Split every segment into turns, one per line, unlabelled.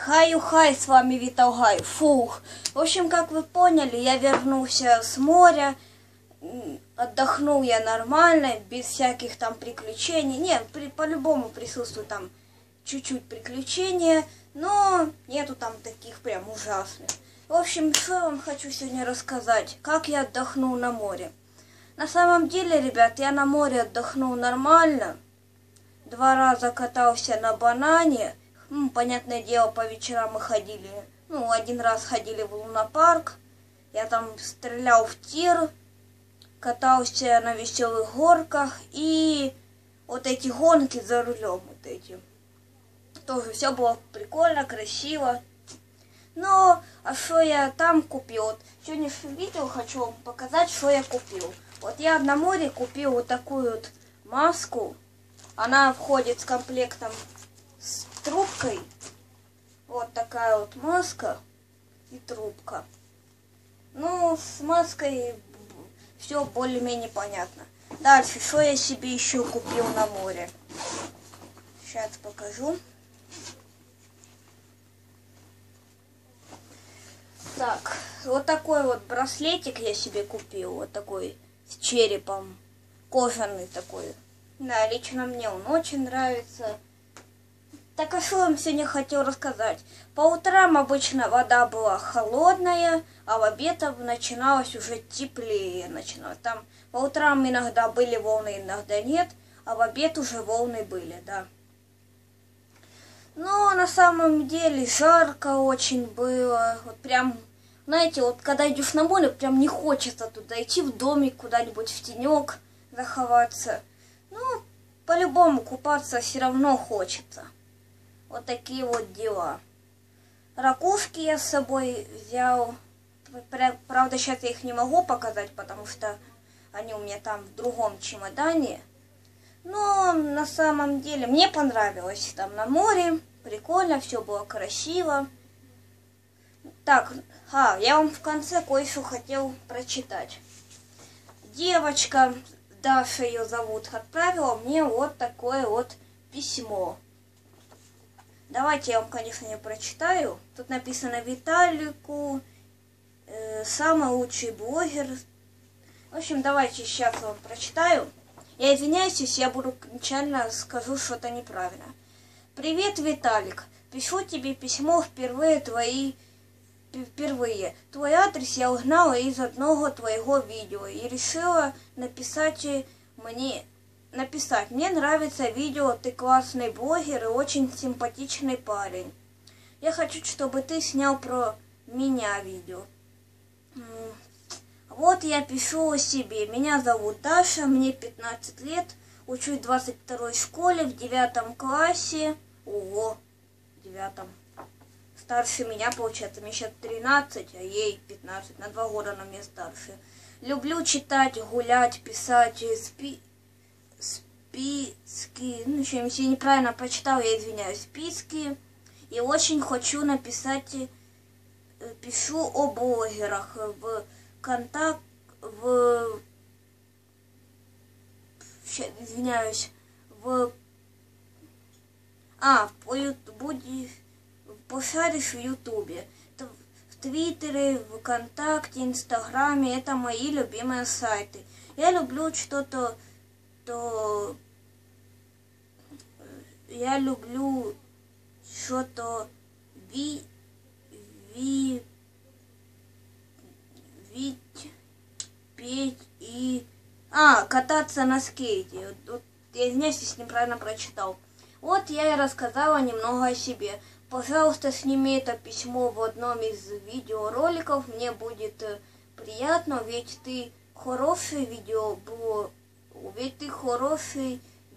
Хаю-хай, с вами Виталгай. Фух. В общем, как вы поняли, я вернулся с моря. Отдохнул я нормально, без всяких там приключений. Нет, по-любому присутствует там чуть-чуть приключения, но нету там таких прям ужасных. В общем, что я вам хочу сегодня рассказать, как я отдохнул на море. На самом деле, ребят, я на море отдохнул нормально. 2 раза катался на банане. Понятное дело, по вечерам мы ходили. 1 раз ходили в лунопарк. Я там стрелял в тир, катался на веселых горках. И вот эти гонки за рулем, вот эти. Тоже все было прикольно, красиво. Но, а что я там купил? Вот в сегодняшнем видео хочу вам показать, что я купил. Вот я на море купил вот такую вот маску. Она входит с комплектом с трубкой. Вот такая вот маска и трубка. Ну, с маской все более-менее понятно. Дальше, что я себе еще купил на море? Сейчас покажу. Так, вот такой вот браслетик я себе купил. Вот такой с черепом. Кожаный такой. Да, лично мне он очень нравится. Так, а что я вам сегодня хотел рассказать? По утрам обычно вода была холодная, а в обед начиналось уже теплее. Там по утрам иногда были волны, иногда нет, а в обед уже волны были, да. Но на самом деле жарко очень было. Вот прям, знаете, вот когда идешь на море, прям не хочется туда идти в домик куда-нибудь в тенек заховаться. Ну, по-любому купаться все равно хочется. Вот такие вот дела. Ракушки я с собой взял. Правда, сейчас я их не могу показать, потому что они у меня там в другом чемодане. Но на самом деле мне понравилось там на море. Прикольно, все было красиво. Так, я вам в конце кое-что хотел прочитать. Девочка, Даша ее зовут, отправила мне вот такое вот письмо. Давайте я вам, конечно, не прочитаю. Тут написано: Виталику, самый лучший блогер. В общем, давайте сейчас вам прочитаю. Я извиняюсь, если я буду нечаянно скажу что-то неправильно. Привет, Виталик. Пишу тебе письмо впервые. Твой адрес я узнала из одного твоего видео и решила написать. Мне нравится видео, ты классный блогер и очень симпатичный парень. Я хочу, чтобы ты снял про меня видео. Вот я пишу о себе. Меня зовут Даша, мне 15 лет, учусь в 22-й школе в 9 классе. Ого, в 9. Старше меня, получается, мне сейчас 13, а ей 15, на 2 года она мне старше. Люблю читать, гулять, писать, списки, если я неправильно прочитал, я извиняюсь, списки. И очень хочу написать, пишу о блогерах в контакт, пошаришь в Ютубе, в Твиттере, в ВКонтакте, Инстаграме, это мои любимые сайты. Я люблю что-то петь и кататься на скейте. Вот, я извиняюсь, если неправильно прочитал. Вот я и рассказала немного о себе. Пожалуйста, сними это письмо в одном из видеороликов. Мне будет приятно, ведь ты хороший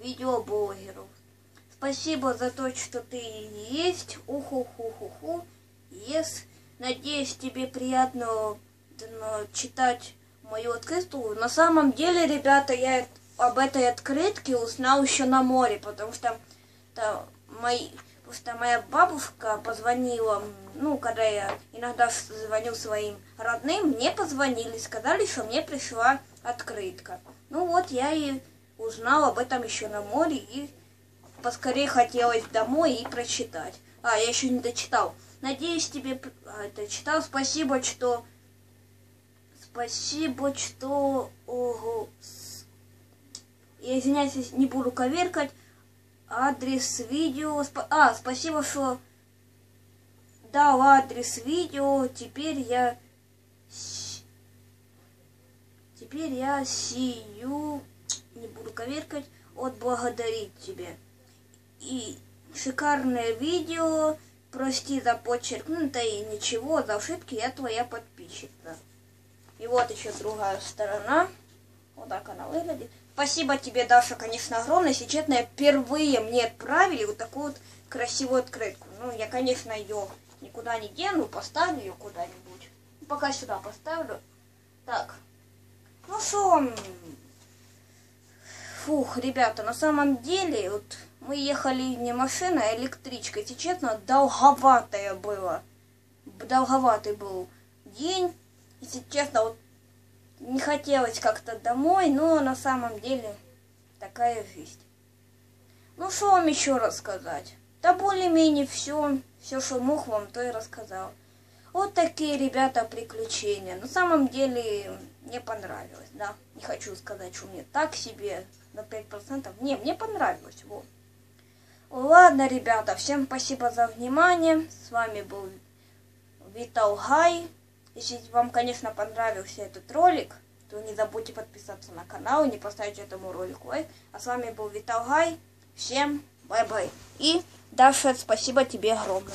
видеоблогер. Спасибо за то, что ты есть. Уху-ху-ху-ху. Надеюсь, тебе приятно читать мою открытку. На самом деле, ребята, я об этой открытке узнал еще на море, потому что моя бабушка позвонила, когда я иногда звоню своим родным, мне позвонили, сказали, что мне пришла открытка. Вот я и узнал об этом еще на море, и поскорее хотелось домой и прочитать. А, я еще не дочитал. Надеюсь, тебе дочитал. Спасибо, что... Ого. Я извиняюсь, если не буду коверкать. Адрес видео. Спасибо, что дал адрес видео. Теперь я сию, не буду коверкать, отблагодарить тебе. И шикарное видео. Прости за подчеркнутое и ничего, за ошибки, я твоя подписчица. И вот еще другая сторона. Вот так она выглядит. Спасибо тебе, Даша, конечно, огромное. Если честно, я впервые мне отправили вот такую вот красивую открытку. Ну, я, конечно, ее никуда не дену, поставлю ее куда-нибудь. Пока сюда поставлю. Так. Ну что, фух, ребята, на самом деле, вот мы ехали не машиной, а электричкой. Если честно, долговатое было. Долговатый был день. Если честно, вот не хотелось как-то домой, но на самом деле такая жизнь. Ну, что вам еще рассказать? Да более-менее все, что мог вам, то и рассказал. Вот такие, ребята, приключения. На самом деле мне понравилось, да. Не хочу сказать, что мне так себе, на 5%. Не, мне понравилось, вот. Ладно, ребята, всем спасибо за внимание. С вами был Виталгай. Если вам, конечно, понравился этот ролик, то не забудьте подписаться на канал и не поставить этому ролику лайк. А с вами был Виталгай. Всем бай-бай. И, Даша, спасибо тебе огромное.